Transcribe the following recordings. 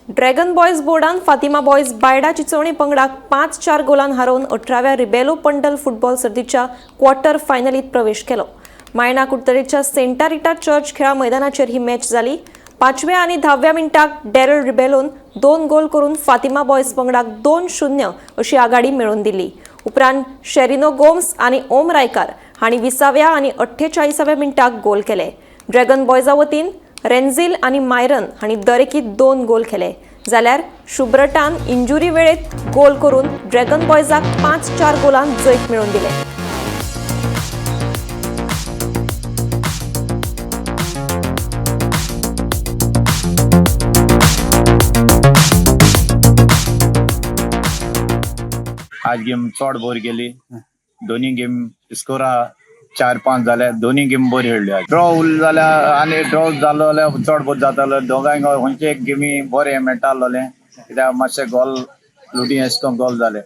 Dragon boys बोर्डान Fatima boys बायडा चिंचोवणी पंगडाक 5-4 Golan हारोवन 18व्या Rebelo pandal football सर्तीच्या quarter फायनलीत प्रवेश केलो. मायना कुडतरेच्या सेंटा रिटा चर्च खेळा मैदानाचेर ही मॅच जाली. 5व्या आनी 10व्या मिनटाक डॅरल रिबेलोन 2 गोल करून फातिमा बॉयज पंगडाक 2-0 अशी आघाडी मेळोवन दिली. उपरांत शेरिनो गोम्स आनी ओम रायकार हांणी 20व्या आनी 48व्या मिनटाक गोल केले. ड्रॅगन बॉयजा वतीन रेन्झिल आनी मायरन हांणी दरेकी 2 गोल केले. जाल्यार शुब्रटान इंजुरी वेळेत गोल करून ड्रॅगन बॉयजाक 5-4 गोलान जैत मेळोवन दिले. आज गेम चड बोर गेली. दोन्ही गेम स्कोरा 4-5 जाले. दोन्ही गेम बरी खेळ्ळ्यो. ड्रॉ उरलो जाल्यार आनी ड्रॉ जालो जाल्यार चड बोर जातालो. दोगांयक खंयचे एक गेमी बरें मेळटालोलें कित्याक मातशें गोल लुटी अशें करून गोल जाले.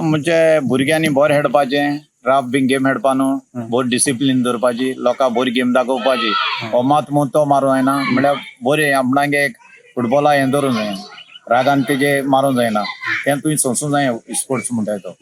म्हणजे भुरग्यांनी बरें खेळपाचें. राफ बीन गेम खेळपा न्हू. बरी डिसिप्लीन दवरपाची. लोकांक बरी गेम दाखोवपाची. हो मात मूं तो मारूं जायना. म्हणल्यार बरें आपणाक एक फुटबॉला हें दवरूंक जाय. रागान तेजे मारूंक जायना. तें तुवें सोंसूंक जाय स्पोर्ट्स म्हणटाय तो.